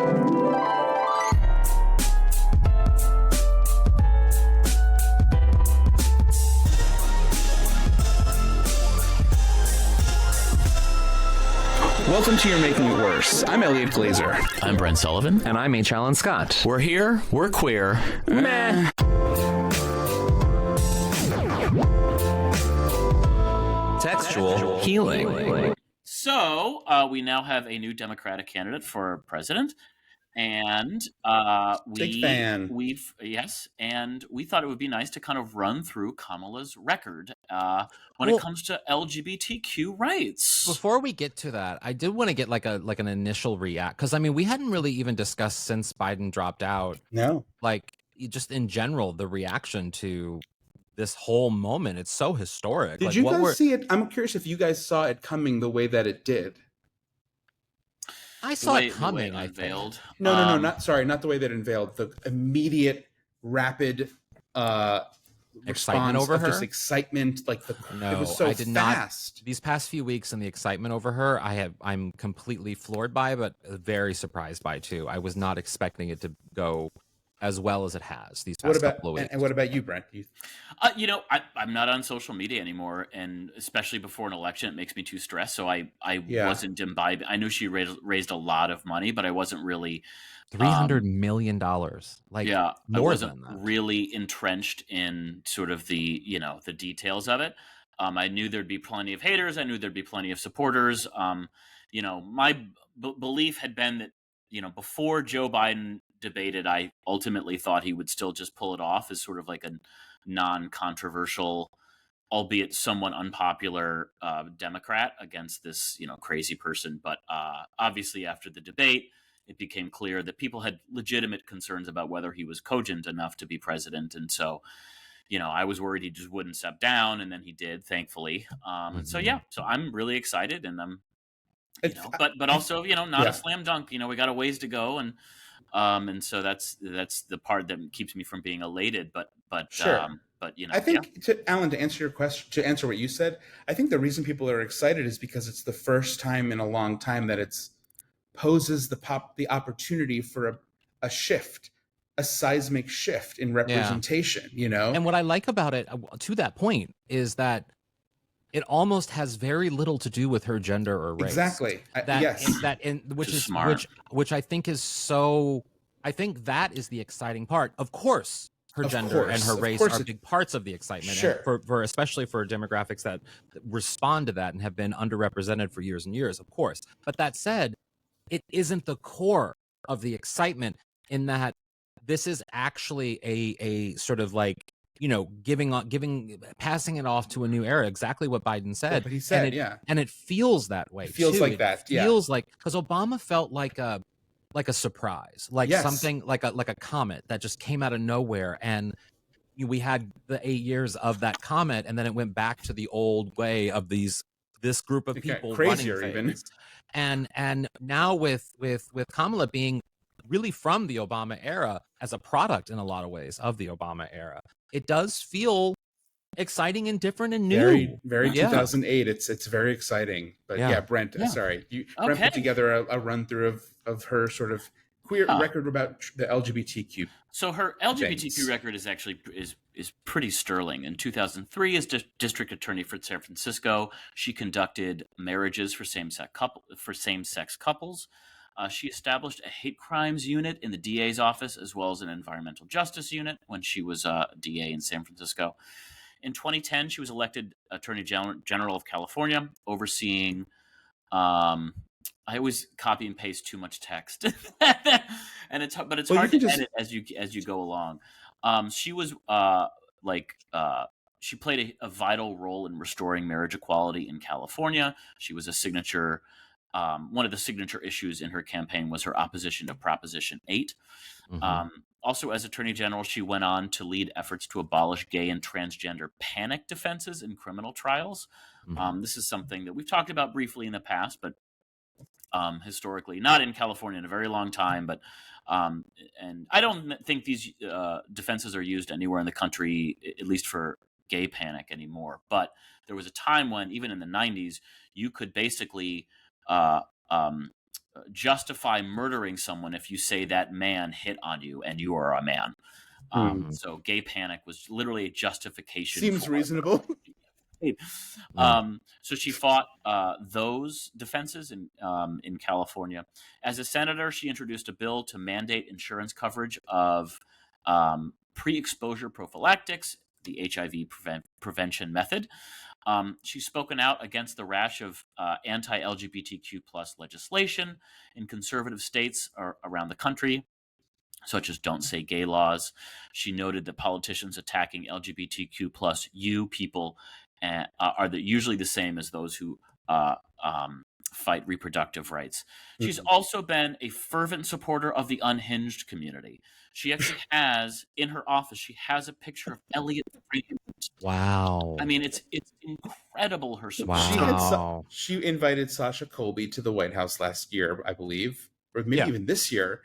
Welcome to You're Making It Worse. I'm Elliot Glazer. I'm Brent Sullivan. And I'm H. Alan Scott. We're here. We're queer. Meh. Textual healing. So we now have a new Democratic candidate for president, and Big fan. we thought it would be nice to kind of run through Kamala's record when it comes to LGBTQ rights. Before we get to that, I did want to get like an initial react, because I mean we hadn't really even discussed since Biden dropped out. No, like just in general the reaction to this whole moment. It's so historic. Did you guys see it? I'm curious if you guys saw it coming the way that it did. I saw it coming. I unveiled. No, not the way that it unveiled. The immediate, rapid excitement response over of her. Just excitement, like it was so I did fast. These past few weeks and the excitement over her, I'm completely floored by, but very surprised by too. I was not expecting it to go as well as it has these past couple of weeks. And what about you, Brent? I'm not on social media anymore, and especially before an election, it makes me too stressed. So I wasn't imbibed. I knew she raised a lot of money, but I wasn't really $300 million. Like, I wasn't than that. really entrenched in sort of the details of it. I knew there'd be plenty of haters. I knew there'd be plenty of supporters. My belief had been that before Joe Biden debated, I ultimately thought he would still just pull it off as sort of like a non-controversial, albeit somewhat unpopular Democrat against this crazy person. But obviously after the debate, it became clear that people had legitimate concerns about whether he was cogent enough to be president. And so I was worried he just wouldn't step down, and then he did, thankfully. And so I'm really excited, and I'm but also not a slam dunk. We got a ways to go, and so that's the part that keeps me from being elated. But sure. I think to answer your question, to answer what you said, I think the reason people are excited is because it's the first time in a long time that it's poses the opportunity for a shift, a seismic shift in representation. And what I like about it, to that point, is that it almost has very little to do with her gender or race. Exactly. Which I think is so. I think that is the exciting part. Of course, her gender and her race are big parts of the excitement. Sure. And for especially for demographics that respond to that and have been underrepresented for years and years, of course. But that said, it isn't the core of the excitement, in that this is actually a sort of like, passing it off to a new era. Exactly what Biden said. Yeah, but he said, and it feels that way. It feels like that. It feels like, because Obama felt like a surprise, like something like a comet that just came out of nowhere, and we had the 8 years of that comet, and then it went back to the old way of this group of people crazier running even. And now with Kamala being really from the Obama era, as a product in a lot of ways of the Obama era, it does feel exciting and different and new. Very, very 2008. It's very exciting. But Brent, sorry. Brent put together a run through of her sort of queer record about the LGBTQ. So her LGBTQ record is actually is pretty sterling. In 2003, as district attorney for San Francisco, she conducted marriages for same-sex couples. She established a hate crimes unit in the DA's office, as well as an environmental justice unit when she was a DA in San Francisco. In 2010, she was elected Attorney General of California, overseeing. I always copy and paste too much text, and it's hard to edit as you go along. She was she played a vital role in restoring marriage equality in California. She was a signature. One of the signature issues in her campaign was her opposition to Proposition 8. Mm-hmm. Also, as Attorney General, she went on to lead efforts to abolish gay and transgender panic defenses in criminal trials. Mm-hmm. This is something that we've talked about briefly in the past, but historically, not in California in a very long time. But and I don't think these defenses are used anywhere in the country, at least for gay panic anymore. But there was a time when, even in the 90s, you could basically justify murdering someone if you say that man hit on you and you are a man. So gay panic was literally a justification. Seems reasonable. So she fought those defenses in California. As a senator, she introduced a bill to mandate insurance coverage of pre-exposure prophylactics, the HIV prevention method. She's spoken out against the rash of anti-LGBTQ plus legislation in conservative states around the country, such as Don't Say Gay laws. She noted that politicians attacking LGBTQ plus U people are usually the same as those who fight reproductive rights. She's also been a fervent supporter of the unhinged community. She actually has, in her office, she has a picture of Elliot Freeman. Wow. I mean, it's incredible, her support. Wow. She invited Sasha Colby to the White House last year, I believe, or maybe even this year.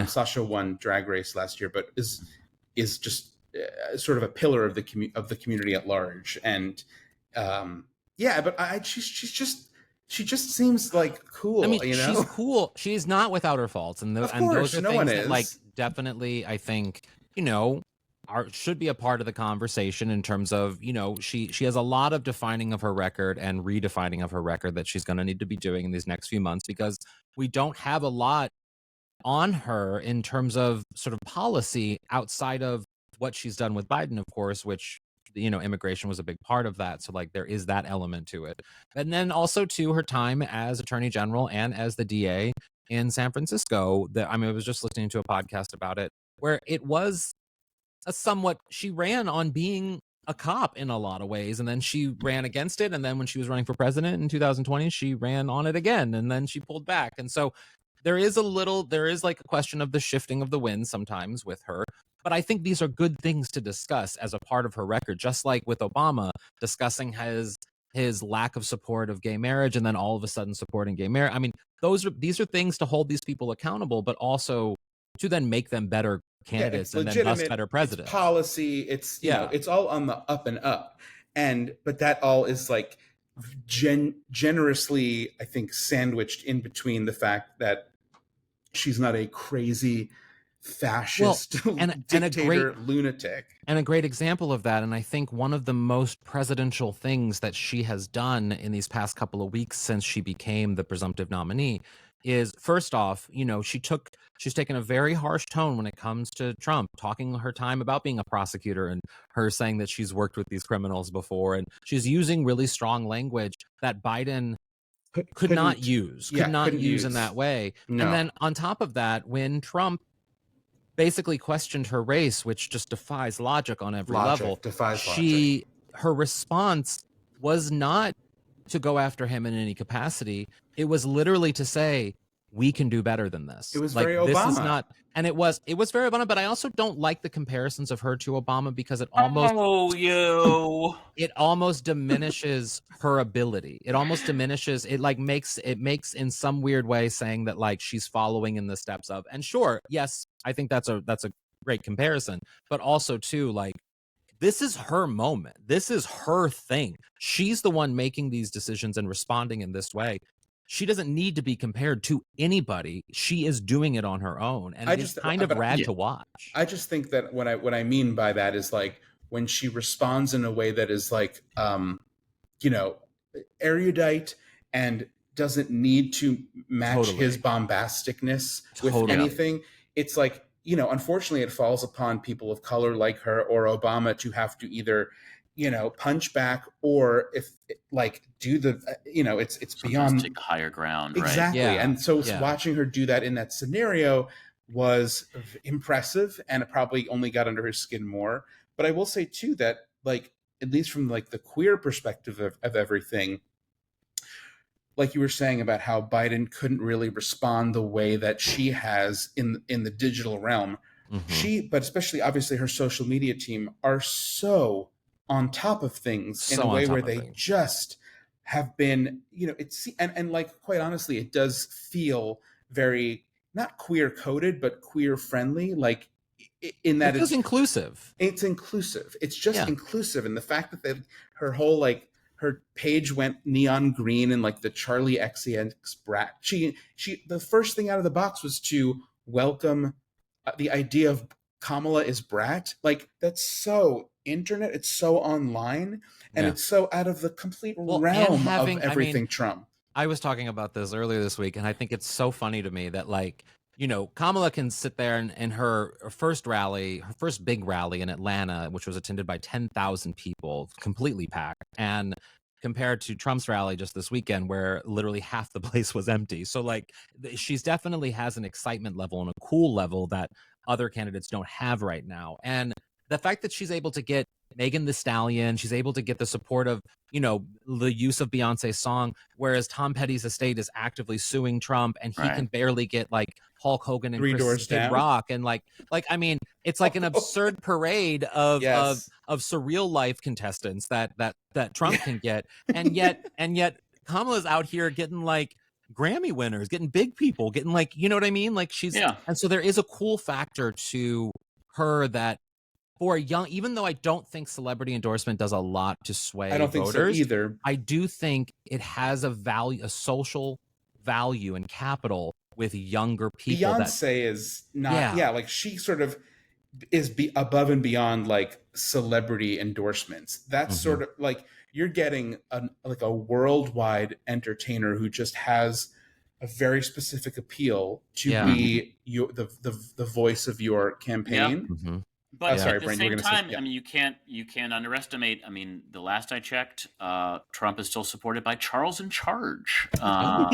Sasha won Drag Race last year, but is just sort of a pillar of the community at large. And but she just seems like cool. I mean, you know? she's cool. She's not without her faults, and those are things that, like, definitely, I think, should be a part of the conversation in terms of, she has a lot of defining of her record and redefining of her record that she's going to need to be doing in these next few months, because we don't have a lot on her in terms of sort of policy outside of what she's done with Biden, of course, which, immigration was a big part of that. So, like, there is that element to it. And then also to her time as Attorney General and as the DA in San Francisco, I was just listening to a podcast about it, where it was she ran on being a cop in a lot of ways, and then she ran against it, and then when she was running for president in 2020, she ran on it again, and then she pulled back. And so there is like a question of the shifting of the wind sometimes with her. But I think these are good things to discuss as a part of her record, just like with Obama discussing his lack of support of gay marriage and then all of a sudden supporting gay marriage. I mean, these are things to hold these people accountable, but also to then make them better candidates and then thus better presidents. It's policy, it's it's all on the up and up. But that all is like generously, I think, sandwiched in between the fact that she's not a crazy fascist dictator lunatic. And a great example of that, and I think one of the most presidential things that she has done in these past couple of weeks since she became the presumptive nominee is, first off, she's taken a very harsh tone when it comes to Trump, talking her time about being a prosecutor and her saying that she's worked with these criminals before, and she's using really strong language that Biden could not use in that way. No. And then on top of that, when Trump basically questioned her race, which just defies logic on every level, her response was not to go after him in any capacity. It was literally to say, we can do better than this. It was very Obama. This is not, and it was very Obama, but I also don't like the comparisons of her to Obama, because it almost diminishes her ability. It almost diminishes, it makes in some weird way saying that, like, she's following in the steps of, and sure, yes, I think that's a great comparison, but also too, like, this is her moment. This is her thing. She's the one making these decisions and responding in this way. She doesn't need to be compared to anybody. She is doing it on her own, and it's kind of rad to watch. I just think that what I mean by that is, like, when she responds in a way that is like, erudite and doesn't need to match his bombasticness with anything. It's like, unfortunately, it falls upon people of color like her or Obama to have to either, punch back, or do the, it's sometimes beyond, take higher ground. Exactly. Right? Yeah. And so watching her do that in that scenario was impressive, and it probably only got under her skin more. But I will say too that, like, at least from like the queer perspective of everything, like you were saying about how Biden couldn't really respond the way that she has in the digital realm. Mm-hmm. But especially obviously her social media team are so on top of things in a way where they just have been, and like, quite honestly, it does feel very not queer coded, but queer friendly, like, in that it's inclusive. It's inclusive. It's just inclusive. And the fact that her whole her page went neon green and like the Charlie XCX brat. She the first thing out of the box was to welcome the idea of Kamala is brat. Like, that's so internet, it's so online, and it's so out of the complete realm of everything Trump. I was talking about this earlier this week, and I think it's so funny to me that, like, you know, Kamala can sit there and her first big rally in Atlanta, which was attended by 10,000 people, completely packed, and compared to Trump's rally just this weekend, where literally half the place was empty. So, like, she's definitely has an excitement level and a cool level that other candidates don't have right now. And the fact that she's able to get Megan Thee Stallion, she's able to get the support of, you know, the use of Beyonce's song, whereas Tom Petty's estate is actively suing Trump, and he can barely get like Hulk Hogan and Chris Kid Rock, and like I mean, it's like an absurd parade of surreal life contestants that Trump can get, and yet Kamala's out here getting like Grammy winners, getting big people, getting like, you know what I mean? Like she's, and so there is a cool factor to her that for a young, even though I don't think celebrity endorsement does a lot to sway voters, think so either. I do think it has a value, a social value and capital with younger people. Beyonce is not, like she sort of is above and beyond like celebrity endorsements. That's sort of like, you're getting a worldwide entertainer who just has a very specific appeal to be the voice of your campaign. But at the same time, I mean, you can't underestimate. I mean, the last I checked, Trump is still supported by Charles in Charge. Scott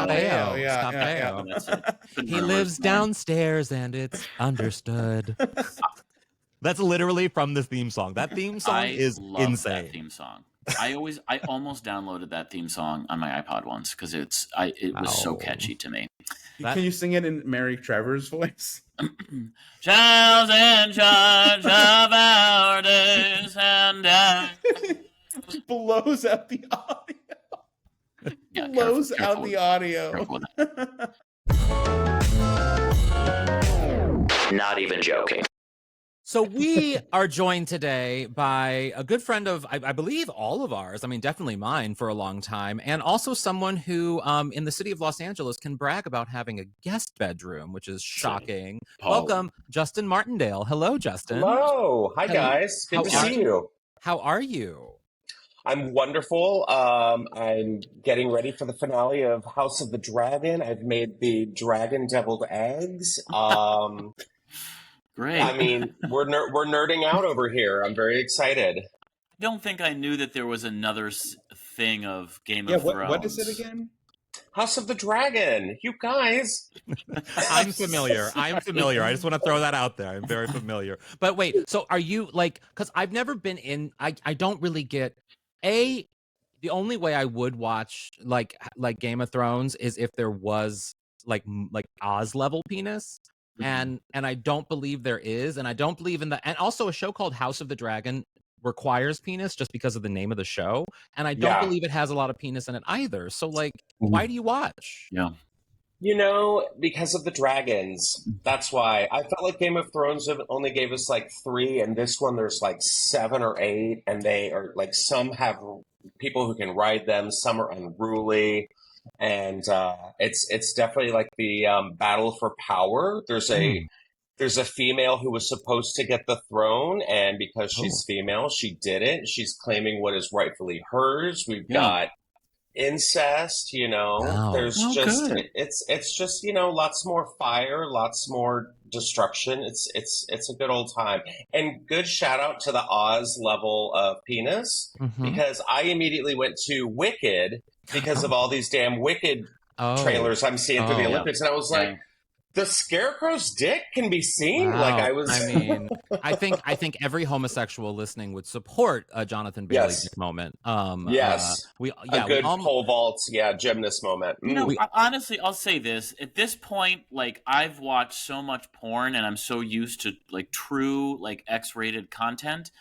Baio. He lives downstairs, and it's understood. That's literally from the theme song. That theme song is insane. That theme song. I almost downloaded that theme song on my iPod once because it was so catchy to me. Can you sing it in Mary Trevor's voice? Charles in charge of our days and blows out the audio. Blows out the audio. Not even joking. So we are joined today by a good friend of, I believe, all of ours. I mean, definitely mine for a long time. And also someone who, in the city of Los Angeles, can brag about having a guest bedroom, which is shocking. Welcome, Justin Martindale. Hello, Justin. Hello. Hi, guys. Good to see you. How are you? I'm wonderful. I'm getting ready for the finale of House of the Dragon. I've made the dragon deviled eggs. Great. I mean, we're nerding out over here. I'm very excited. I don't think I knew that there was another thing of Game of Thrones. What is it again? House of the Dragon. You guys. I'm familiar. I just want to throw that out there. I'm very familiar. But wait, so are you like, because I've never been in, I don't really get, the only way I would watch like Game of Thrones is if there was like Oz level penis. And I don't believe there is, and I don't believe in that. And also, a show called House of the Dragon requires penis just because of the name of the show, and I don't believe it has a lot of penis in it either. So, like, why do you watch? Yeah, you know, because of the dragons. That's why I felt like Game of Thrones only gave us like 3, and this one there's like 7 or 8, and they are like, some have people who can ride them, some are unruly. And it's definitely like the battle for power. There's a female who was supposed to get the throne, and because she's female, she didn't. She's claiming what is rightfully hers. We've got incest, you know. Wow. There's it's just, you know, lots more fire, lots more destruction. It's a good old time. And good shout out to the Oz level of penis, because I immediately went to Wicked because of all these damn Wicked trailers I'm seeing for the Olympics. And I was like, the Scarecrow's dick can be seen. Wow. Like I mean, I think every homosexual listening would support Jonathan Bailey's moment. A good pole vault, gymnast moment. You know, honestly, I'll say this. At this point, like, I've watched so much porn, and I'm so used to like true like X-rated content,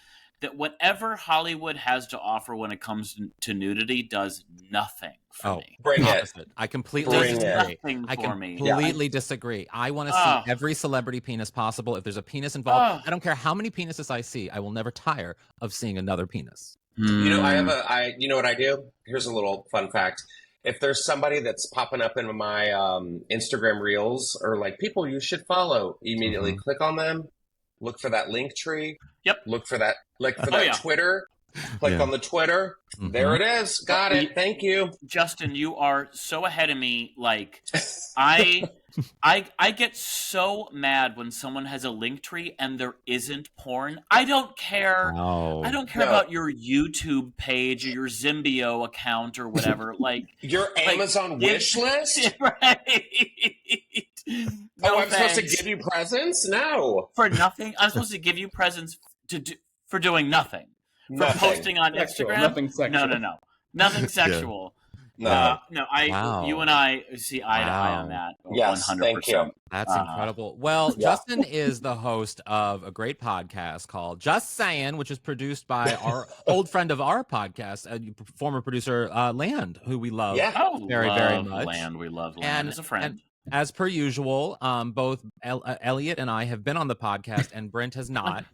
that whatever Hollywood has to offer when it comes to nudity does nothing for me. Bring it. I completely disagree. I completely disagree. I want to see every celebrity penis possible. If there's a penis involved, I don't care how many penises I see. I will never tire of seeing another penis. You know, you know what I do? Here's a little fun fact. If there's somebody that's popping up in my Instagram reels or like people you should follow, immediately click on them, look for that link tree. Yep. Look for that, Twitter. Click on the Twitter. There it is. Got it. Thank you. Justin, you are so ahead of me. Like, I get so mad when someone has a link tree and there isn't porn. I don't care. I don't care about your YouTube page or your Zimbio account or whatever. Like your Amazon wish list. Right. No, I'm supposed to give you presents? No. For nothing? I'm supposed to give you presents for doing nothing. For posting on Instagram? Nothing sexual. No. Nothing sexual. You and I see eye to eye on that. Yes, 100%. Thank you. That's incredible. Well, Justin is the host of a great podcast called Just Sayin, which is produced by our old friend of our podcast, former producer Land, who we love very much. Land, we love Land as a friend. And as per usual, both Elliot and I have been on the podcast, and Brent has not.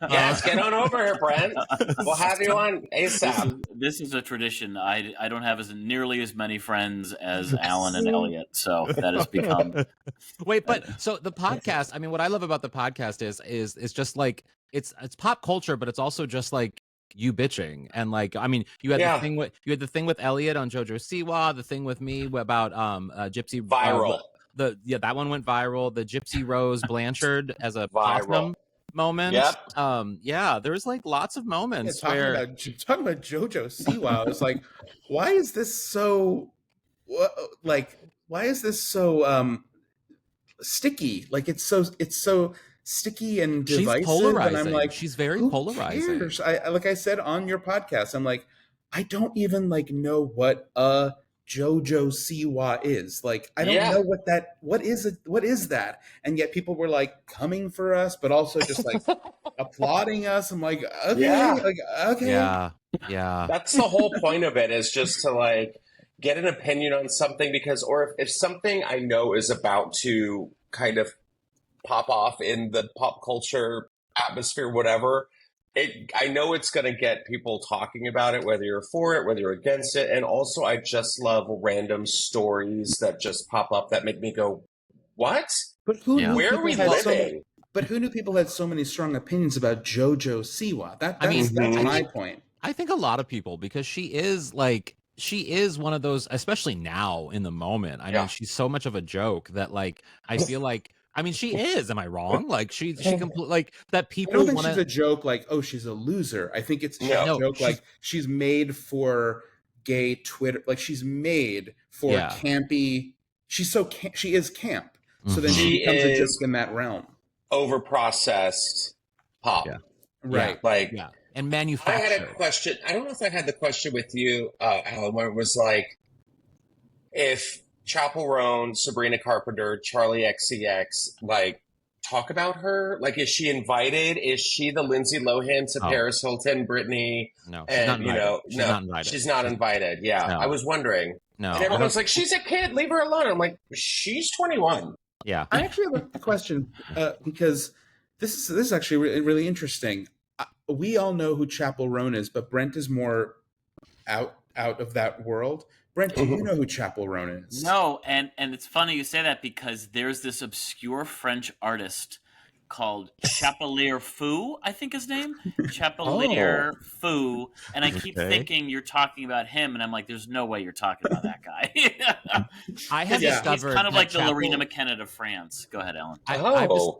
Yes, get on over here, Brent. We'll have you on ASAP. This is a tradition. I don't have nearly as many friends as Alan and Elliot, so that has become. Wait, but so the podcast. I mean, what I love about the podcast is just like it's pop culture, but it's also just like you bitching. And like, I mean, you had the thing with Elliot on JoJo Siwa, the thing with me about Gypsy viral. That one went viral. The Gypsy Rose Blanchard as a platinum moment. Yep. There's like lots of moments talking about JoJo Siwa. I was like, why is this so sticky? Like it's so sticky and divisive. She's polarizing. And I'm like, she's very polarizing. Cares? Like I said on your podcast, I'm like, I don't even know what a JoJo Siwa is. Like, I don't know what is that? And yet people were like coming for us, but also just like applauding us. I'm like, okay. Yeah. That's the whole point of it, is just to like get an opinion on something, because, or if something I know is about to kind of pop off in the pop culture atmosphere, whatever, I know it's going to get people talking about it, whether you're for it, whether you're against it. And also, I just love random stories that just pop up that make me go, what? But where are we living? But who knew people had so many strong opinions about JoJo Siwa? That's my point. I think a lot of people, because she is one of those, especially now in the moment. I mean, she's so much of a joke that like, I feel like, I mean, she is. Am I wrong? Like she completely like that. People. I don't think she's a joke. Like, oh, she's a loser. I think it's a joke. Like she's made for gay Twitter. Like she's made for campy. She is camp. So then she becomes a joke in that realm. Overprocessed pop. Yeah. Right. Like and manufactured. I had a question. I don't know if I had the question with you, Alan, where it was like, if Chappell Roan, Sabrina Carpenter, Charlie XCX, like, talk about her? Like, is she invited? Is she the Lindsay Lohan to Paris Hilton, Britney? No, she's not invited. She's not invited. Yeah, no. I was wondering. No, and everyone's like, she's a kid, leave her alone. I'm like, she's 21. Yeah. I actually have a question because this is actually really, really interesting. We all know who Chappell Roan is, but Brent is more out of that world. Brent, do you know who Chappell Roan is? No, and it's funny you say that, because there's this obscure French artist called Chapelier Fou, I think his name. Chapelier Fou. And I keep thinking you're talking about him, and I'm like, there's no way you're talking about that guy. I have discovered he's kind of like the Lorena McKenna of France. Go ahead, Ellen.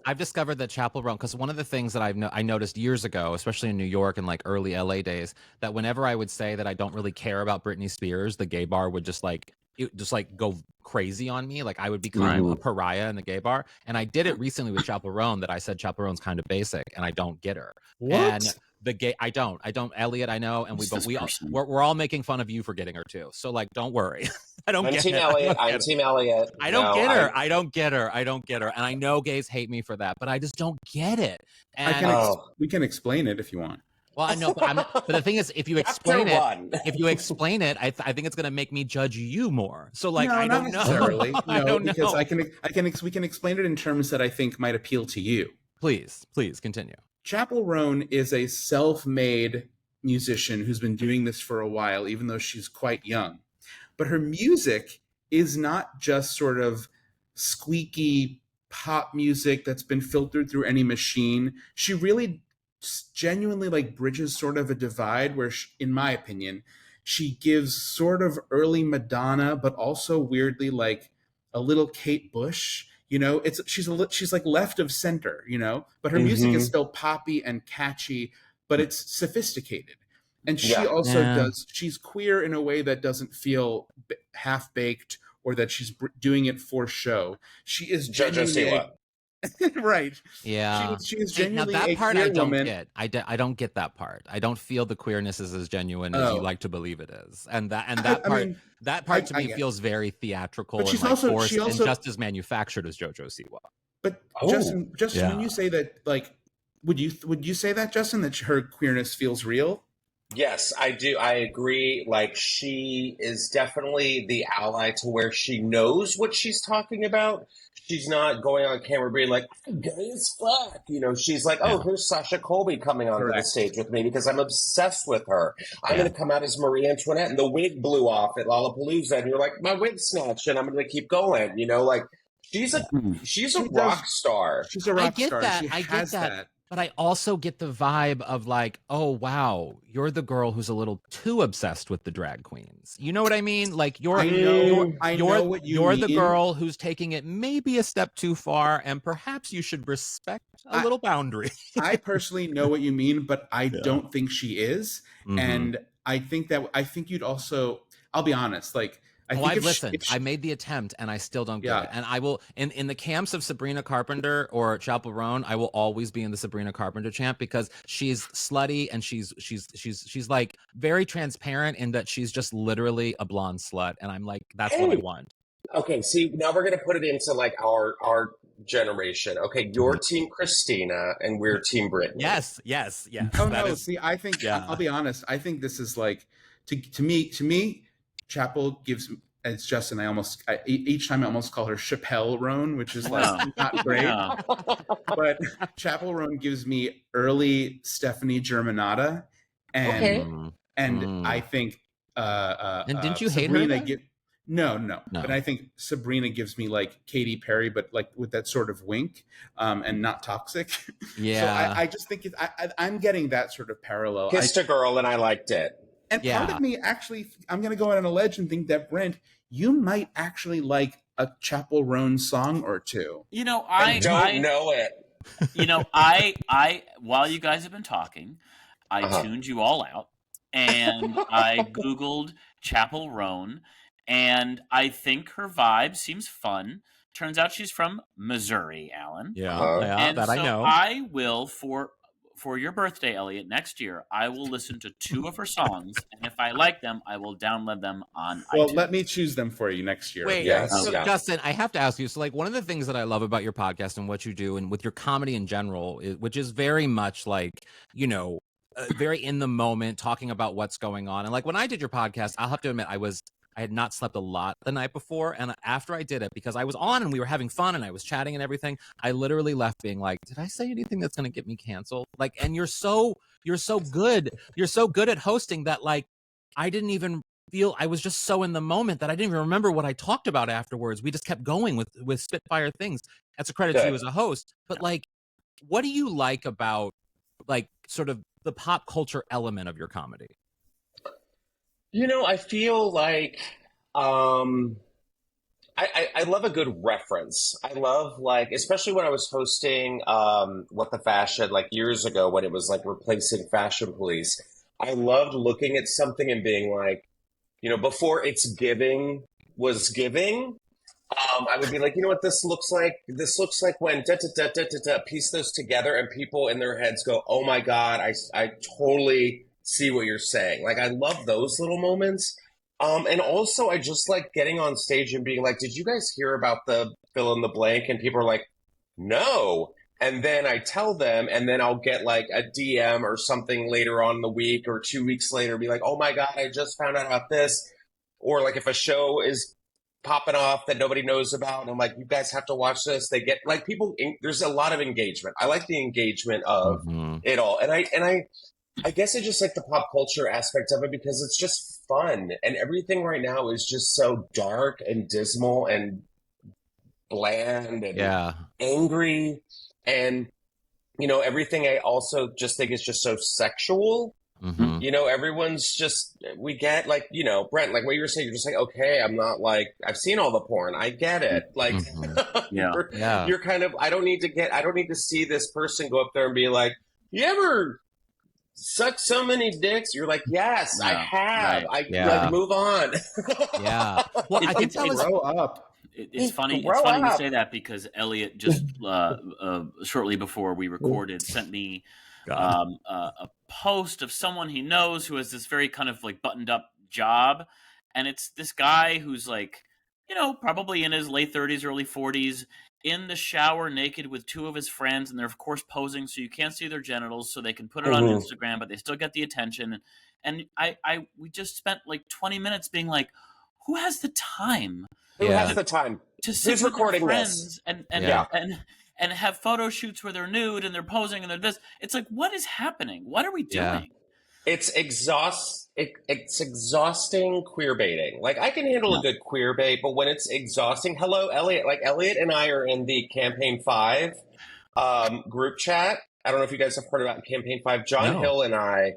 I've discovered that Chappell Roan, because one of the things that I noticed years ago, especially in New York and like early LA days, that whenever I would say that I don't really care about Britney Spears, the gay bar would just go crazy on me. Like I would become a pariah in the gay bar. And I did it recently with Chappell Roan, that I said Chappell Roan's kind of basic and I don't get her. What? And the gay, I don't Elliot, I know. And we're all making fun of you for getting her too. So like, don't worry. I'm Team Elliot. I don't get her. I don't get her. And I know gays hate me for that, but I just don't get it. And we can explain it if you want. Well, I know, but the thing is, if you explain it, I think it's going to make me judge you more. So, like, no, I don't not necessarily. know. I don't because know. we can explain it in terms that I think might appeal to you. Please continue. Chappell Roan is a self-made musician who's been doing this for a while, even though she's quite young. But her music is not just sort of squeaky pop music that's been filtered through any machine. She really genuinely like bridges sort of a divide where, in my opinion, she gives sort of early Madonna, but also weirdly like a little Kate Bush. You know, she's like left of center, you know, but her music is still poppy and catchy, but it's sophisticated. And she also does, she's queer in a way that doesn't feel half-baked or that she's doing it for show. She is genuinely right. Yeah. She is genuinely now that a part queer I don't woman. get. I don't get that part. I don't feel the queerness is as genuine as you like to believe it is. And that part to me feels very theatrical but she's and also, forced she also, and just as manufactured as JoJo Siwa. But Justin, when you say that, like, would you say that, Justin, that her queerness feels real? Yes, I do. I agree. Like, she is definitely the ally to where she knows what she's talking about. She's not going on camera being like, I'm gay as fuck. You know, she's like, oh, here's Sasha Colby coming onto the stage with me because I'm obsessed with her. I'm going to come out as Marie Antoinette, and the wig blew off at Lollapalooza, and you're like, my wig snatched, and I'm going to keep going. You know, like, she's a rock star. She's a rock star. I get that. But I also get the vibe of like, oh, wow, you're the girl who's a little too obsessed with the drag queens. You know what I mean? Like you're the girl who's taking it maybe a step too far, and perhaps you should respect a little boundary. I personally know what you mean, but I don't think she is. Mm-hmm. And I think you'd also, I'll be honest, like, I've listened. I made the attempt, and I still don't get it. And I will, in the camps of Sabrina Carpenter or Chapel Roan, I will always be in the Sabrina Carpenter camp because she's slutty and she's like very transparent in that she's just literally a blonde slut, and I'm like, that's what I want. Okay, see, now we're gonna put it into like our generation. Okay, you're Team Christina, and we're Team Britney. Yes. Oh no, see, I think I'll be honest. I think this is like to me. Chapel gives, as Justin, each time I almost call her Chappelle Roan, which is like not great. Yeah. But Chapel Roan gives me early Stephanie Germanotta, and I think and didn't you Sabrina hate her? No. But I think Sabrina gives me like Katy Perry, but like with that sort of wink, and not toxic. Yeah. So I just think I'm getting that sort of parallel. Kissed a girl and I liked it. And part of me actually, I'm going to go out on a ledge and think that, Brent, you might actually like a Chapel Roan song or two. You know, I don't know it. You know, I while you guys have been talking, I tuned you all out, and I Googled Chapel Roan, and I think her vibe seems fun. Turns out she's from Missouri, Alan. And that so I know. I will, for your birthday, Elliot, next year, I will listen to 2 of her songs, and if I like them, I will download them on iTunes. Well, let me choose them for you next year. Wait, Justin, I have to ask you, so like one of the things that I love about your podcast and what you do and with your comedy in general, which is very much like, you know, very in the moment, talking about what's going on. And like when I did your podcast, I'll have to admit, I had not slept a lot the night before. And after I did it, because I was on and we were having fun and I was chatting and everything, I literally left being like, did I say anything that's going to get me canceled? Like, and you're so good. You're so good at hosting that like, I didn't even feel, I was just so in the moment that I didn't even remember what I talked about afterwards. We just kept going with spitfire things. That's a credit to you as a host. But like, what do you like about like sort of the pop culture element of your comedy? You know, I feel like I love a good reference. I love, like, especially when I was hosting What the Fashion, like years ago when it was like replacing Fashion Police. I loved looking at something and being like, you know, before It's Giving was giving, I would be like, you know what this looks like? This looks like when piece those together and people in their heads go, oh my God, I totally see what you're saying. Like, I love those little moments. And also I just like getting on stage and being like, did you guys hear about the fill in the blank? And people are like, no. And then I tell them, and then I'll get like a DM or something later on in the week or 2 weeks later, be like, oh my God, I just found out about this. Or like if a show is popping off that nobody knows about, and I'm like, you guys have to watch this. They get like people, there's a lot of engagement. I like the engagement of it all. And I guess I just like the pop culture aspect of it because it's just fun. And everything right now is just so dark and dismal and bland and angry. And, you know, everything I also just think is just so sexual. Mm-hmm. You know, everyone's just, we get like, you know, Brent, like what you were saying, you're just like, okay, I'm not like, I've seen all the porn. I get it. Like, you're kind of, I don't need to see this person go up there and be like, you ever suck so many dicks? You're like, yes, I have. Like, move on. Well, I think that was grow up. It's funny. It's funny you say that because Elliot just shortly before we recorded sent me a post of someone he knows who has this very kind of like buttoned up job, and it's this guy who's like, you know, probably in his late 30s, early 40s, in the shower naked with two of his friends, and they're of course posing so you can't see their genitals, so they can put it on Instagram, but they still get the attention. And we just spent like 20 minutes being like, who has the time? Who has the time to sit Who's with recording their friends this? and have photo shoots where they're nude and they're posing and they're this? It's like, what is happening? What are we doing? It's exhausting queer baiting. Like, I can handle a good queer bait, but when it's exhausting, hello, Elliot. Like, Elliot and I are in the Campaign 5 group chat. I don't know if you guys have heard about Campaign 5. John Hill and I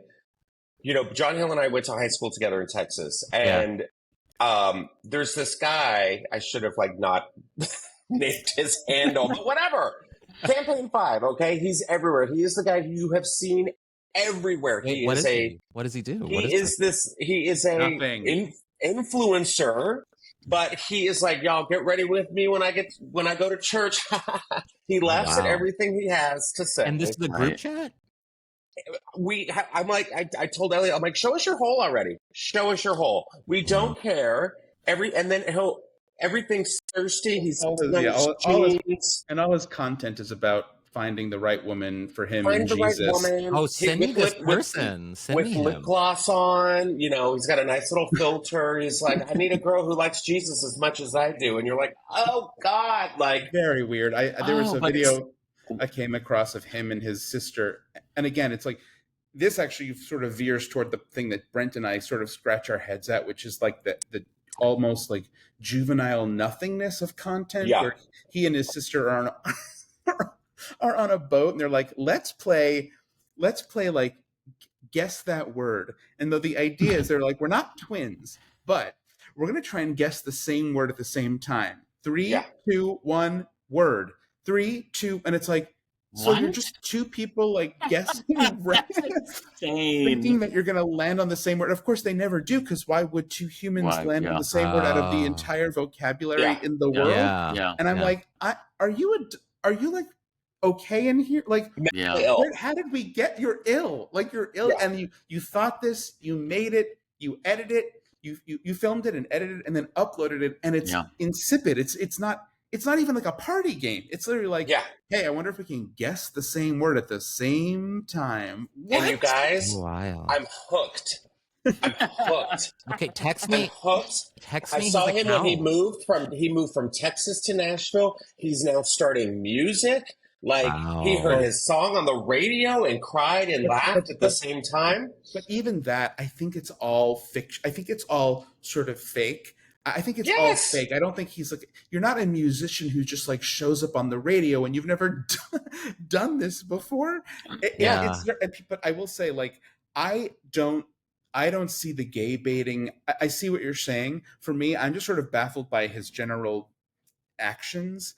went to high school together in Texas. And there's this guy, I should have like not named his handle, but whatever. Campaign 5, okay? He's everywhere. He is the guy you have seen everywhere. Wait, what does he do? He is a influencer, but he is like, y'all get ready with me when I go to church. He laughs at everything he has to say. And this is the group chat? I told Elliot, I'm like, show us your hole already. Show us your hole. We don't care. Everything's thirsty. He's all his content is about finding the right woman for him and Jesus. Right woman. Oh, send me this person. With lip gloss on. You know, he's got a nice little filter. He's like, I need a girl who likes Jesus as much as I do. And you're like, oh God, like very weird. There was a video I came across of him and his sister. And again, it's like, this actually sort of veers toward the thing that Brent and I sort of scratch our heads at, which is like the almost like juvenile nothingness of content, where he and his sister are on a boat and they're like, let's play like guess that word. And though the idea is they're like, we're not twins, but we're going to try and guess the same word at the same time. 3, 2, 1, word. 3, 2, and it's like, so you're just two people like guessing, thinking that you're going to land on the same word. Of course, they never do, because why would two humans land on the same word out of the entire vocabulary in the world? And I'm like, are you like okay in here? Like, how did we get? You're ill. Like, you're ill, and you thought this, you made it, you edited it, you filmed it and edited it, and then uploaded it, and it's insipid. It's not even like a party game. It's literally like, hey, I wonder if we can guess the same word at the same time. What? And you guys, I'm hooked. Okay, text me. I'm hooked. Text me. I saw him when he moved from Texas to Nashville. He's now starting music. Like, he heard his song on the radio and cried and laughed at the same time. But even that, I think it's all fiction. I think it's all sort of fake. I think it's all fake. I don't think he's like, you're not a musician who just like shows up on the radio and you've never done this before. But I will say, like, I don't see the gay baiting. I see what you're saying. For me, I'm just sort of baffled by his general actions.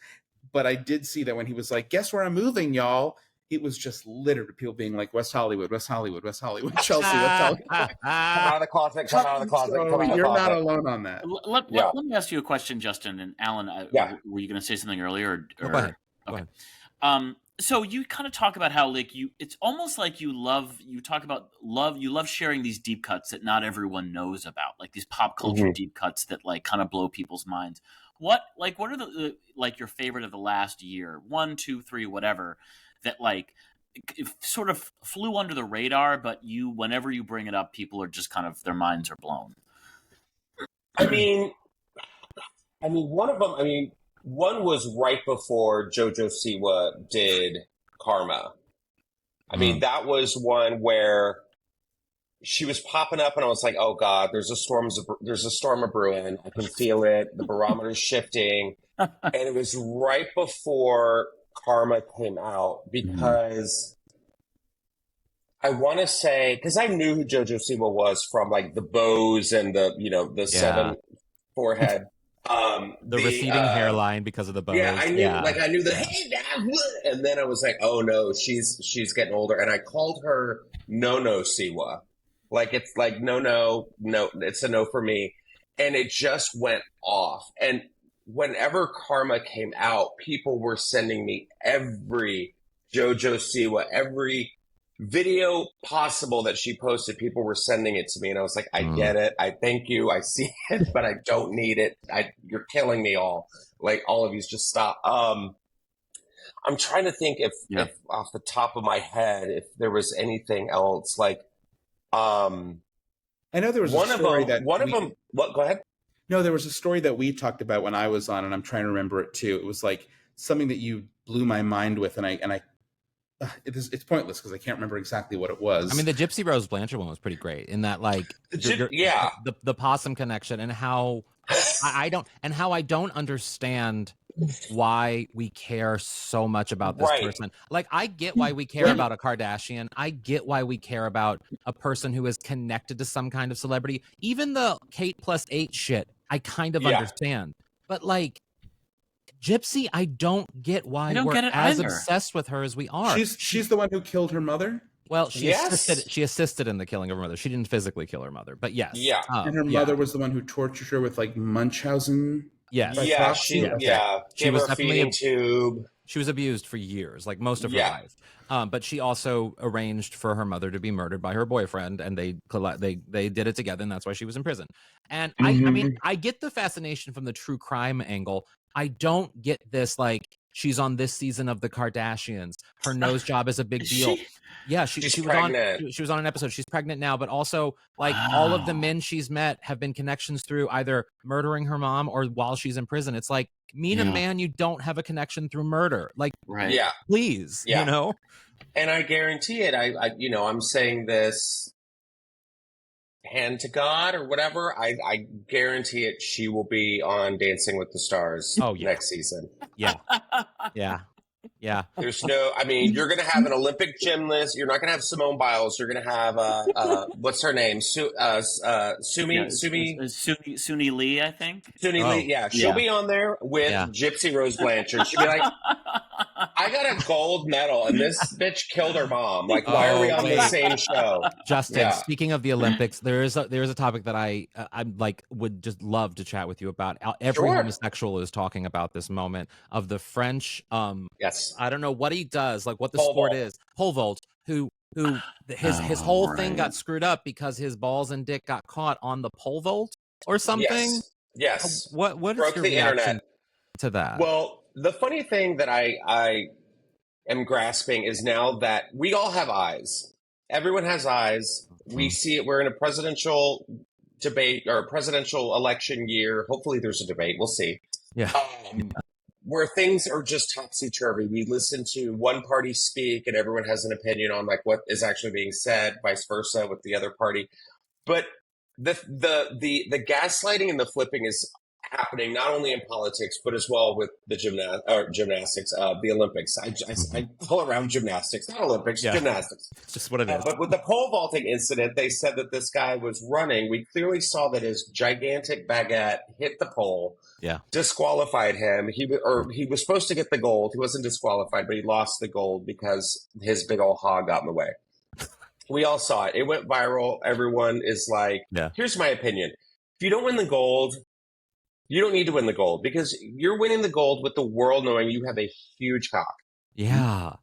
But I did see that when he was like, guess where I'm moving, y'all? It was just littered with people being like, West Hollywood, West Hollywood, West Hollywood, Chelsea, West Hollywood. Come out of the closet, come out of the closet. So you're not alone on that. Let me ask you a question, Justin and Alan. Were you going to say something earlier? Go ahead. Okay. So you kind of talk about how, like, it's almost like you love sharing these deep cuts that not everyone knows about, like these pop culture deep cuts that like kind of blow people's minds. What are the like your favorite of the last year? 1, 2, 3, whatever, that like sort of flew under the radar, but whenever you bring it up, people are just kind of, their minds are blown. I mean, one of them. One was right before JoJo Siwa did Karma. That was one where she was popping up, and I was like, "Oh God, there's a storm a brewing. I can feel it. The barometer's shifting." And it was right before Karma came out, because I want to say, because I knew who JoJo Siwa was from like the bows and the seven forehead, the receding hairline because of the bows. Yeah, I knew the hey, and then I was like, oh no, she's getting older, and I called her No Siwa, like it's like no, it's a no for me, and it just went off. And whenever Karma came out, people were sending me every JoJo Siwa, every video possible that she posted. People were sending it to me, and I was like, I get it, I thank you, I see it, but I don't need it. You're killing me all. Like, all of you, just stop. I'm trying to think if off the top of my head, if there was anything else. Like, I know there was one of them. What? Go ahead. No, there was a story that we talked about when I was on, and I'm trying to remember it too. It was like something that you blew my mind with, and it's pointless because I can't remember exactly what it was. I mean, the Gypsy Rose Blanchard one was pretty great in that, like, the possum connection, and how I don't understand why we care so much about this person. Like, I get why we care about a Kardashian. I get why we care about a person who is connected to some kind of celebrity. Even the Kate +8 shit, I kind of understand. But like, Gypsy, I don't get why we're as obsessed with her as we are. She's the one who killed her mother? Well, she assisted in the killing of her mother. She didn't physically kill her mother, but yes. Yeah. And her mother was the one who tortured her with like Munchausen? Yes. Yeah, she was her a feeding tube. She was abused for years, like most of her life. But she also arranged for her mother to be murdered by her boyfriend, and they did it together, and that's why she was in prison. And I mean, I get the fascination from the true crime angle. I don't get this, like, she's on this season of the Kardashians. Her nose job is a big deal. She was pregnant. She was on an episode. She's pregnant now, but also, like, all of the men she's met have been connections through either murdering her mom or while she's in prison. It's like, meet a man you don't have a connection through murder. Like, please, you know? And I guarantee it. I'm saying this hand to God or whatever. I guarantee it. She will be on Dancing with the Stars next season. Yeah. There's no, I mean, you're going to have an Olympic gymnast. You're not going to have Simone Biles. You're going to have, what's her name? Suni Lee, I think. Suni Lee, yeah. She'll be on there with Gypsy Rose Blanchard. She'll be like, I got a gold medal and this bitch killed her mom. Like, why are we on the same show? Justin, speaking of the Olympics, there is a topic that I like would just love to chat with you about. Every homosexual is talking about this moment of the French. I don't know what he does, like what the sport is. Pole vault, who his whole thing got screwed up because his balls and dick got caught on the pole vault or something. Yes. What broke is your the reaction internet to that? Well, the funny thing that I am grasping is now that we all have eyes. Everyone has eyes. We see it. We're in a presidential debate or a presidential election year. Hopefully there's a debate. We'll see. Yeah. Where things are just topsy-turvy. We listen to one party speak and everyone has an opinion on like what is actually being said, vice versa with the other party. But the gaslighting and the flipping is happening not only in politics, but as well with the gymnastics, the Olympics. I pull around gymnastics, not Olympics, gymnastics. It's just what it is. But with the pole vaulting incident, they said that this guy was running. We clearly saw that his gigantic baguette hit the pole, disqualified him. He was supposed to get the gold. He wasn't disqualified, but he lost the gold because his big old hog got in the way. We all saw it. It went viral. Everyone is like, here's my opinion. If you don't win the gold, you don't need to win the gold because you're winning the gold with the world knowing you have a huge cock. Yeah.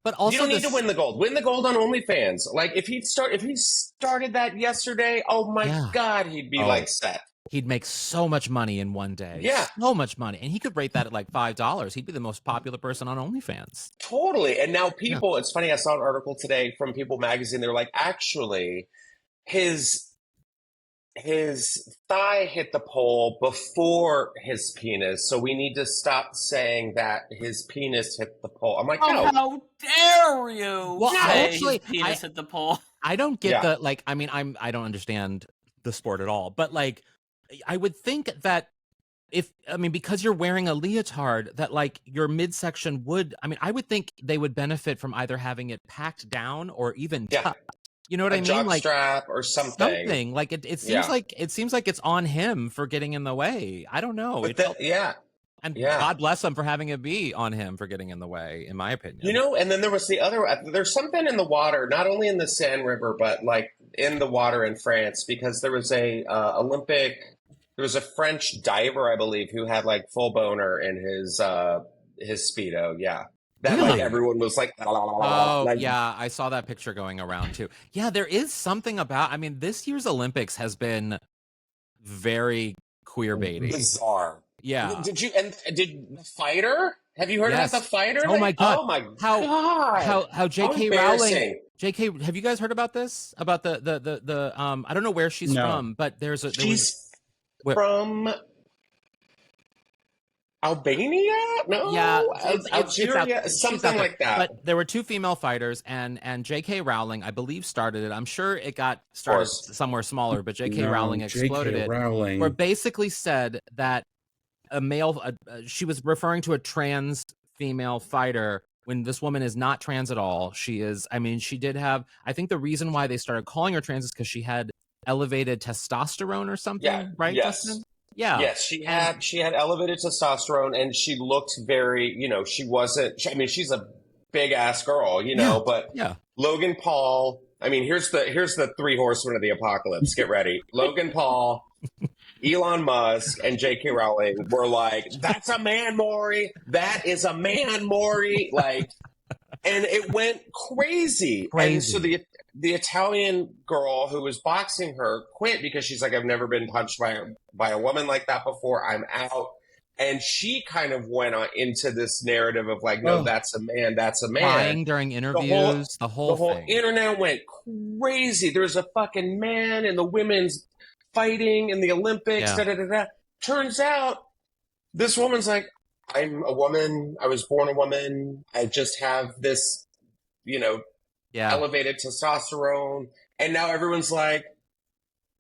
But also you don't need to win the gold. Win the gold on OnlyFans. Like if he started that yesterday, oh my God, he'd be like set. He'd make so much money in one day. Yeah. So much money. And he could rate that at like $5. He'd be the most popular person on OnlyFans. Totally. And now people, it's funny, I saw an article today from People Magazine. They're like, actually, his his thigh hit the pole before his penis, so we need to stop saying that his penis hit the pole. I'm like, no. How dare you say his penis hit the pole? I don't get the, like, I mean, I don't understand the sport at all, but like, I would think that because you're wearing a leotard, that like your midsection would, I would think they would benefit from either having it packed down or even tucked. You know what I mean? Like strap or something. Something like it seems like it's on him for getting in the way. I don't know. And God bless him for having it be on him for getting in the way, in my opinion. You know, and then there was the other. There's something in the water, not only in the Seine River, but like in the water in France, because there was a Olympic. There was a French diver, I believe, who had like full boner in his Speedo. Yeah. That really? Like everyone was like, yeah, I saw that picture going around too. Yeah, there is something about, this year's Olympics has been very queer baity. Bizarre. Yeah. Did the fighter? Have you heard about the fighter? Oh my God. Oh my God. How J.K. Rowling. J.K. Have you guys heard about this? About the I don't know where she's from, but she's from Albania? No. Yeah, Algeria, something like that. But there were two female fighters, and J.K. Rowling, I believe, started it. I'm sure it got started somewhere smaller, but J.K. Rowling exploded it. Where basically said that she was referring to a trans female fighter when this woman is not trans at all. She is, she did have, I think the reason why they started calling her trans is because she had elevated testosterone or something, right, Justin? Yeah. Yes, she had elevated testosterone, and she looked very, she wasn't. She's a big ass girl, But Logan Paul. Here's the three horsemen of the apocalypse. Get ready. Logan Paul, Elon Musk, and J.K. Rowling were like, "That's a man, Maury. That is a man, Maury." Like, and it went crazy. And so the Italian girl who was boxing her quit because she's like, I've never been punched by a woman like that before. I'm out. And she kind of went on into this narrative of like, no, that's a man. That's a man. Crying during interviews, the whole thing. Internet went crazy. There's a fucking man and the women's fighting in the Olympics. Yeah. Turns out this woman's like, I'm a woman. I was born a woman. I just have this, elevated testosterone. And now everyone's like,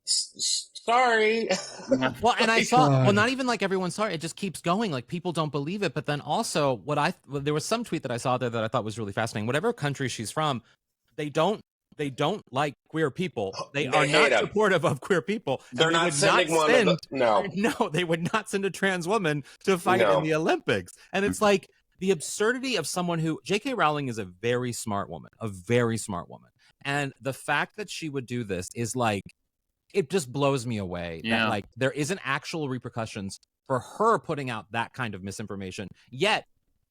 sorry. Well, and I saw, not even like everyone's sorry. It just keeps going. Like people don't believe it. But then also there was some tweet that I saw there that I thought was really fascinating. Whatever country she's from, they don't like queer people. They are not supportive of queer people. They're not sending one. No, they would not send a trans woman to fight in the Olympics. And it's like the absurdity of someone who J.K. Rowling is a very smart woman. And the fact that she would do this is like, it just blows me away that like there isn't actual repercussions for her putting out that kind of misinformation. Yet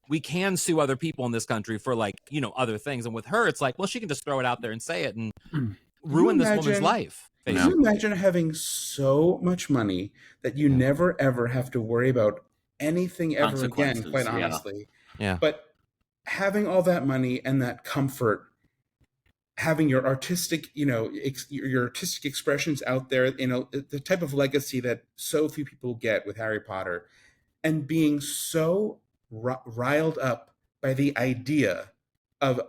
we can sue other people in this country for like, other things. And with her, it's like, well, she can just throw it out there and say it and ruin this woman's life. Can you imagine having so much money that you never, ever have to worry about anything ever again, quite honestly. Yeah. But having all that money and that comfort, having your artistic, your artistic expressions out there, the type of legacy that so few people get with Harry Potter, and being so riled up by the idea of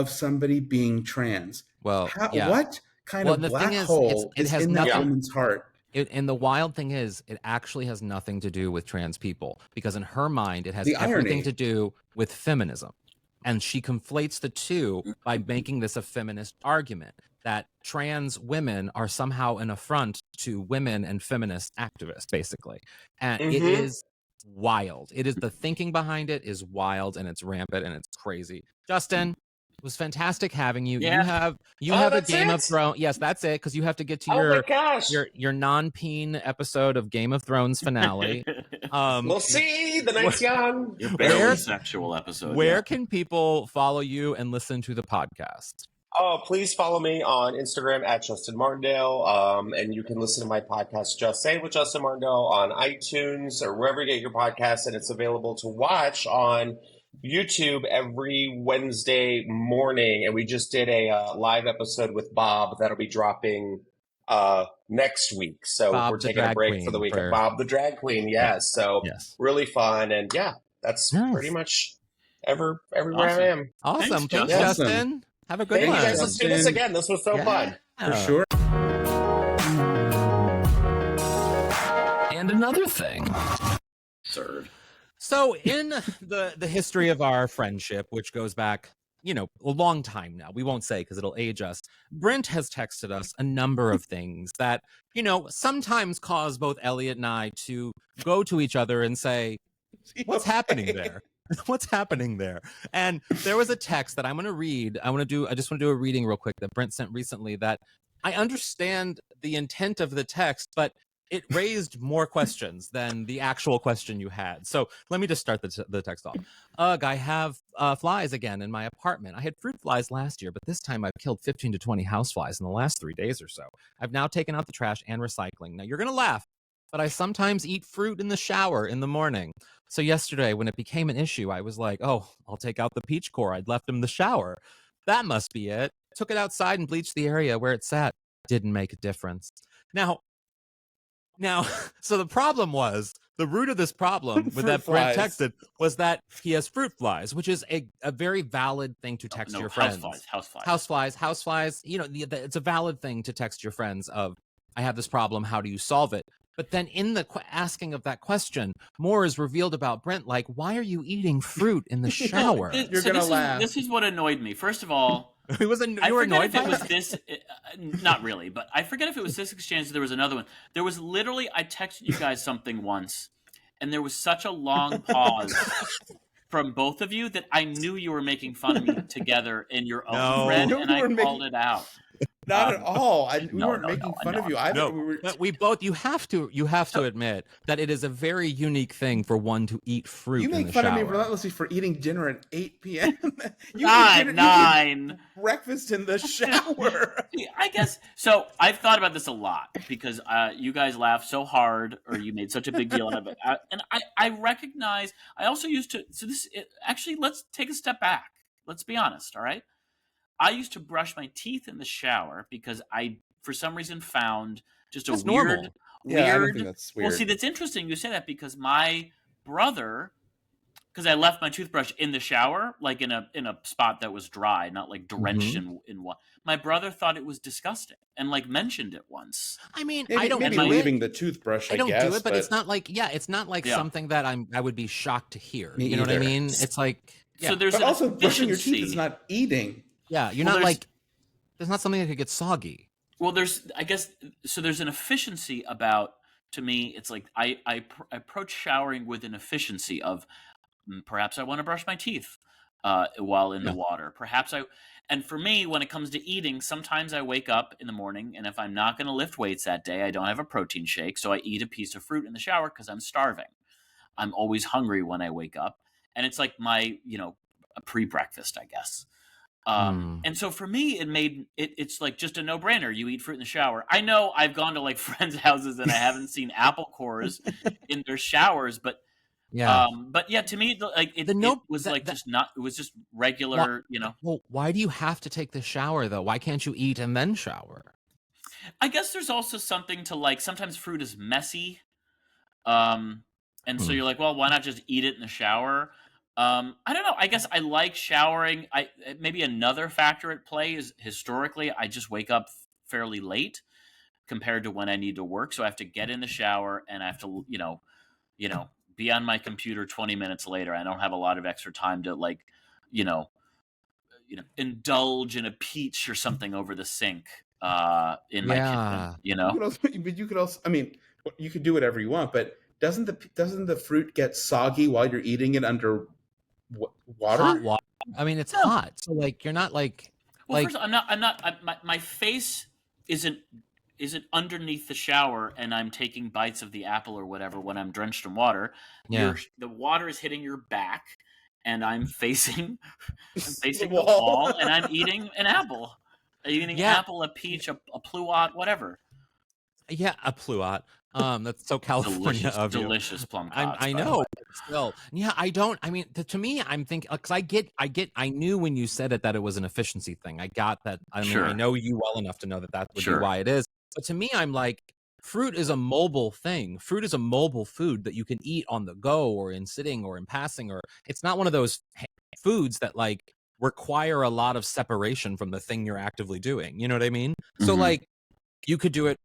somebody being trans. Well, what kind of black hole is in that woman's heart? And the wild thing is, it actually has nothing to do with trans people, because in her mind, it has everything to do with feminism. And she conflates the two by making this a feminist argument that trans women are somehow an affront to women and feminist activists, basically. And it is wild. It is the thinking behind it is wild, and it's rampant, and it's crazy. Justin, it was fantastic having you. Yeah. You have a Game of Thrones. Yes, that's it, because you have to get to your non-peen episode of Game of Thrones finale. We'll see. The night's young. Your barely sexual episode. Where can people follow you and listen to the podcast? Oh, please follow me on Instagram at Justin Martindale. And you can listen to my podcast, Just Sayin with Justin Martindale, on iTunes or wherever you get your podcasts. And it's available to watch on YouTube every Wednesday morning. And we just did a live episode with Bob that'll be dropping next week. So Bob we're taking a break for the weekend. Bob the Drag Queen, yes. So really fun. And yeah, that's pretty much everywhere I am. Awesome. Thanks, Justin. Have a good one. Thank you guys. Let's do this again. This was so fun. For sure. And another thing. Third. So in the history of our friendship, which goes back, you know, a long time now, we won't say because it'll age us, Brent has texted us a number of things that, you know, sometimes cause both Elliot and I to go to each other and say, what's happening there? What's happening there? And there was a text that I'm going to read. I just want to do a reading real quick that Brent sent recently that I understand the intent of the text, but it raised more questions than the actual question you had. So let me just start the text off. Ugh, I have flies again in my apartment. I had fruit flies last year, but this time I've killed 15 to 20 houseflies in the last 3 days or so. I've now taken out the trash and recycling. Now you're going to laugh, but I sometimes eat fruit in the shower in the morning. So yesterday when it became an issue, I was like, oh, I'll take out the peach core I'd left in the shower. That must be it. Took it outside and bleached the area where it sat. Didn't make a difference. Now, so the problem was, the root of this problem with that Brent texted was that he has fruit flies, which is a very valid thing to text your friends. Houseflies. You know, it's a valid thing to text your friends of, I have this problem, how do you solve it? But then in the asking of that question, more is revealed about Brent, like, why are you eating fruit in the shower? You're going to laugh. This is what annoyed me. First of all, you were annoyed by it was this, not really, but I forget if it was this exchange or there was another one. There was literally, I texted you guys something once, and there was such a long pause from both of you that I knew you were making fun of me together in your own thread, and I called it out. Not at all. We weren't making fun of you either. No, but we both. You have to admit that it is a very unique thing for one to eat fruit. You make fun of me relentlessly for eating dinner at 8 p.m. Nine. Breakfast in the shower. I guess so. I've thought about this a lot because you guys laughed so hard, or you made such a big deal out of it, and I recognize. I also used to. So actually, let's take a step back. Let's be honest. All right. I used to brush my teeth in the shower because I, for some reason, found just that's weird. Normal. Yeah, I don't think that's weird. Well, see, that's interesting you say that because my brother, because I left my toothbrush in the shower, like in a spot that was dry, not like drenched in water. My brother thought it was disgusting and like mentioned it once. I mean, I don't maybe leaving the toothbrush. I don't do it, but it's not like something that I would be shocked to hear. You know what I mean? It's like so there's but also brushing your teeth is not eating. Yeah, you're not like there's not something that could get soggy. Well, there's an efficiency about, to me, it's like I approach showering with an efficiency of perhaps I want to brush my teeth while in the water. And for me, when it comes to eating, sometimes I wake up in the morning and if I'm not going to lift weights that day, I don't have a protein shake. So I eat a piece of fruit in the shower because I'm starving. I'm always hungry when I wake up. And it's like my, a pre-breakfast, I guess. And so for me, it's like just a no-brainer. You eat fruit in the shower. I know I've gone to like friends' houses and I haven't seen apple cores in their showers, but to me, like it was just regular, Well, why do you have to take the shower though? Why can't you eat and then shower? I guess there's also something to like. Sometimes fruit is messy, and so you're like, well, why not just eat it in the shower? I don't know. I guess I like showering. Maybe another factor at play is historically I just wake up fairly late compared to when I need to work. So I have to get in the shower and I have to, be on my computer 20 minutes later. I don't have a lot of extra time to like, indulge in a peach or something over the sink in my kitchen. But you could also, I mean, you could do whatever you want, but doesn't the fruit get soggy while you're eating it under water? Hot water. I mean, it's hot, so like you're not like. Well, first, I'm not. My face isn't underneath the shower, and I'm taking bites of the apple or whatever when I'm drenched in water. Yeah. The water is hitting your back, and I'm facing the wall, and I'm eating an apple. I'm eating an apple, a peach, a pluot, whatever. Yeah, a pluot. That's so California of you. Delicious plum cots, I know. Still, yeah, I don't. I mean, to me, I'm thinking because I knew when you said it that it was an efficiency thing. I got that. I mean, I know you well enough to know that would be why it is. But to me, I'm like, fruit is a mobile thing. Fruit is a mobile food that you can eat on the go or in sitting or in passing, or it's not one of those foods that like require a lot of separation from the thing you're actively doing. You know what I mean? So like you could do it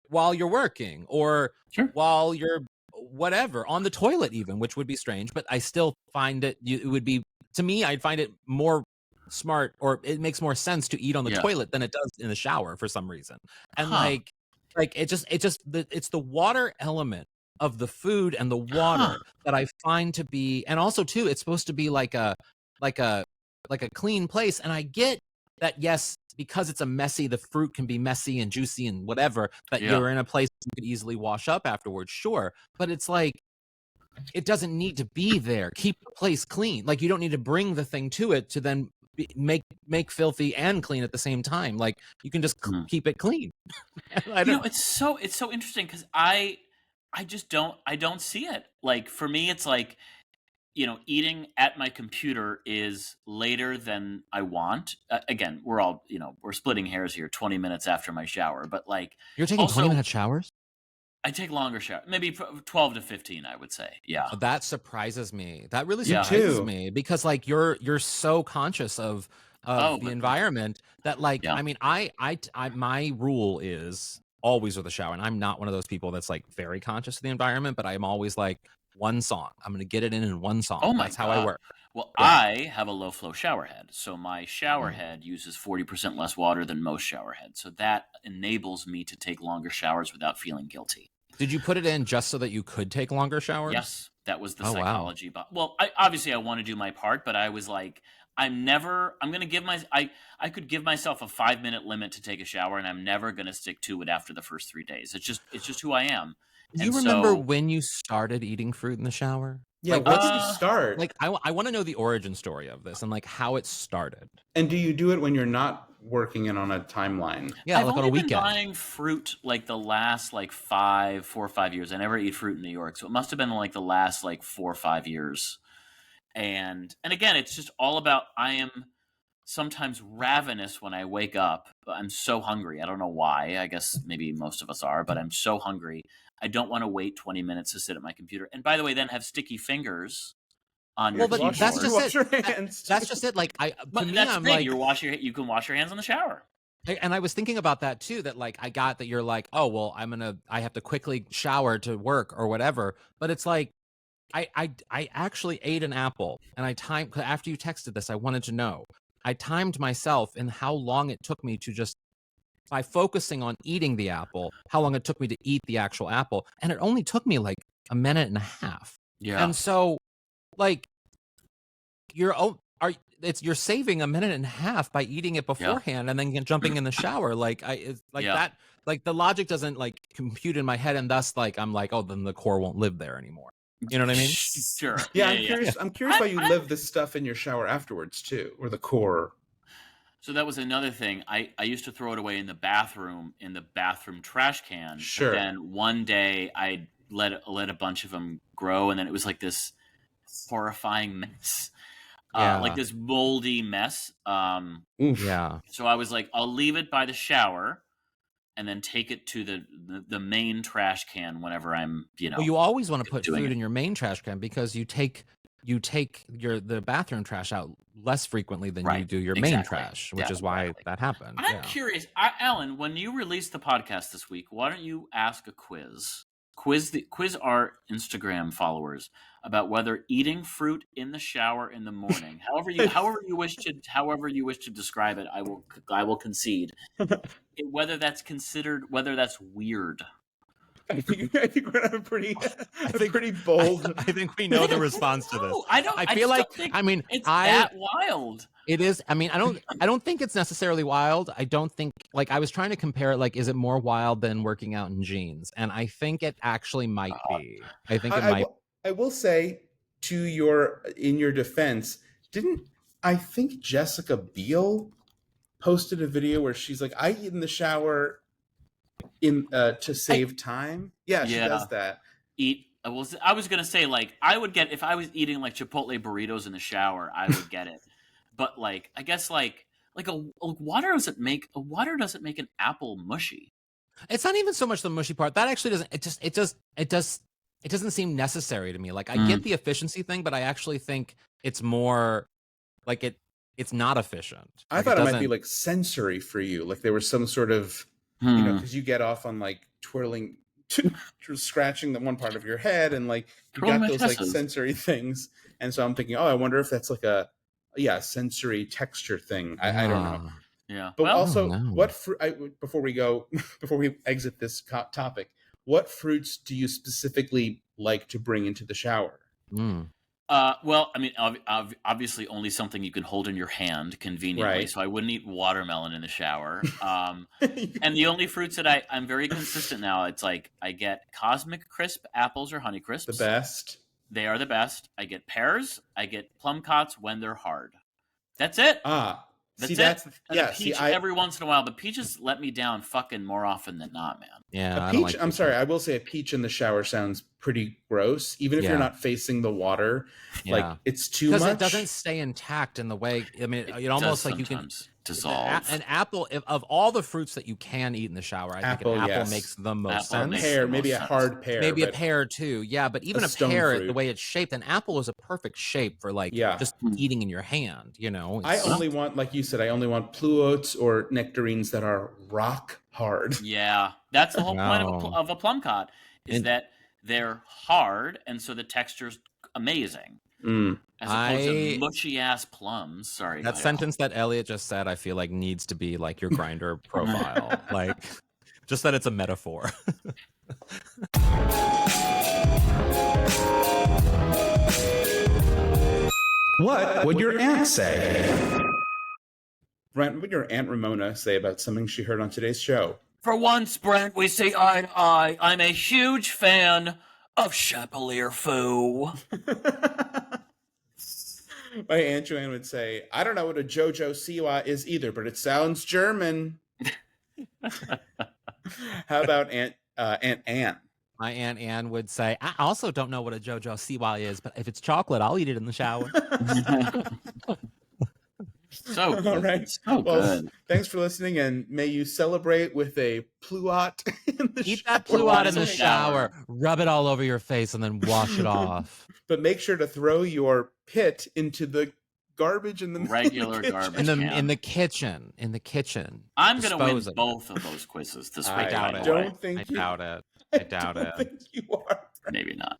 while you're working or while you're whatever on the toilet even, which would be strange, but I still find it would be, to me, I'd find it more smart, or it makes more sense to eat on the toilet than it does in the shower for some reason. And like it's the water element of the food and the water that I find to be, and also too, it's supposed to be like a clean place. And I get that, yes, because it's the fruit can be messy and juicy and whatever, that you're in a place you could easily wash up afterwards, sure. But it's like, it doesn't need to be there. Keep the place clean. Like, you don't need to bring the thing to it to then make filthy and clean at the same time. Like, you can just keep it clean. It's so interesting because I don't see it. Like, for me, it's like, eating at my computer is later than I want. Again, we're all, we're splitting hairs here, 20 minutes after my shower, but like, you're taking 20-minute showers? I take longer showers, maybe 12 to 15, I would say. Yeah. That surprises me. That really surprises me, because like you're so conscious of the environment that like, I mean, I my rule is always with a shower, and I'm not one of those people that's like very conscious of the environment, but I'm always like, one song. I'm going to get it in one song. Oh my That's God. how I work. Well, I have a low flow shower head. So my shower head uses 40% less water than most shower heads. So that enables me to take longer showers without feeling guilty. Did you put it in just so that you could take longer showers? Yes, that was the psychology. Wow. Well, I want to do my part, but I was like, I could give myself a 5-minute limit to take a shower, and I'm never going to stick to it after the first 3 days. It's just who I am. Do you remember when you started eating fruit in the shower? Yeah, like, when did you start? Like, I want to know the origin story of this and like how it started. And do you do it when you're not working in on a timeline? Yeah, I've like only on a weekend. Been buying fruit like the last like 4 or 5 years. I never eat fruit in New York, so it must have been like the last like 4 or 5 years. And again, it's just all about, I am sometimes ravenous when I wake up. I'm so hungry. I don't know why. I guess maybe most of us are, but I'm so hungry. I don't want to wait 20 minutes to sit at my computer. And by the way, then have sticky fingers on your keyboard. That's just it. That's just it. Like, but that's the thing. You can wash your hands in the shower. And I was thinking about that too, that like, I got that you're like, oh, well, I have to quickly shower to work or whatever. But it's like, I actually ate an apple, and after you texted this, I wanted to know. I timed myself in how long it took me to just, by focusing on eating the apple, how long it took me to eat the actual apple. And it only took me like a minute and a half. Yeah. And so like you're saving a minute and a half by eating it beforehand and then jumping in the shower. Like that, like the logic doesn't like compute in my head. And thus like, I'm like, oh, then the core won't live there anymore. You know what I mean? Sure. Yeah, I'm curious why you live this stuff in your shower afterwards too, or the core. So that was another thing. I used to throw it away in the bathroom trash can. Sure. And then one day I let a bunch of them grow, and then it was like this horrifying mess, like this moldy mess. Yeah. So I was like, I'll leave it by the shower, and then take it to the main trash can whenever I'm, Well, you always want to put food in your main trash can, because you take the bathroom trash out less frequently than you do your main trash, which is why that happened. I'm curious, Alan, when you release the podcast this week, why don't you ask a quiz our Instagram followers about whether eating fruit in the shower in the morning, however you wish to describe it, I will concede, whether that's weird. I think we're gonna have a pretty bold. I think we know the response to this. I feel like it's that wild. It is. I mean, I don't think it's necessarily wild. I don't think, like, I was trying to compare it, like, is it more wild than working out in jeans? And I think it actually might be. I think it might. I will say, in your defense, I think Jessica Biel posted a video where she's like, I eat in the shower to save time. Yeah, she does that. I was gonna say, like, I would get, if I was eating like Chipotle burritos in the shower, I would get it. But like, I guess like water doesn't make an apple mushy. It's not even so much the mushy part. That actually doesn't. It doesn't seem necessary to me. Like I get the efficiency thing, but I actually think it's more like it's not efficient. I thought it might be like sensory for you. Like there was some sort of, you know, because you get off on like twirling, scratching the one part of your head, and like you got those like sensory things. And so I'm thinking, oh, I wonder if that's like a sensory texture thing. I don't know. Yeah. But also, what before we exit this topic, what fruits do you specifically like to bring into the shower? Well, I mean, obviously only something you can hold in your hand conveniently. Right. So I wouldn't eat watermelon in the shower. And the only fruits that I'm very consistent now, it's like I get Cosmic Crisp apples or Honey Crisps. The best. They are the best. I get pears. I get plum cots when they're hard. That's it. That's it. Every once in a while, the peaches let me down fucking more often than not, man. Yeah, a peach. I'm sorry, I will say a peach in the shower sounds pretty gross, even if you're not facing the water. Like it's too much. Because it doesn't stay intact in the way. I mean, it almost like you can dissolve. An apple, of all the fruits that you can eat in the shower, I think an apple makes the most sense. Pear, maybe a hard pear. Maybe a pear too. Yeah, but even a pear, the way it's shaped, an apple is a perfect shape for like just eating in your hand, you know. I only want, like you said, I only want pluots or nectarines that are rock hard. Yeah, that's the whole point of a plum cot, is that they're hard, and so the texture's amazing. As opposed to mushy ass plums. Sorry. That sentence that Elliot just said, I feel like needs to be like your Grindr profile. Like, just that it's a metaphor. What would your aunt say? Brent, what would your Aunt Ramona say about something she heard on today's show? For once, Brent, we see eye to eye. I'm a huge fan of Chapelier Foo. My Aunt Joanne would say, I don't know what a Jojo Siwa is either, but it sounds German. How about Aunt Ann? My Aunt Ann would say, I also don't know what a Jojo Siwa is, but if it's chocolate, I'll eat it in the shower. So good. All right. So good. Thanks for listening, and may you celebrate with a pluot in the shower. Eat that pluot in the shower. Rub it all over your face and then wash it off. But make sure to throw your pit into the garbage in the regular garbage in the kitchen. I'm going to win both of those quizzes this week. I doubt it. I doubt it. I doubt it. You are. Maybe not.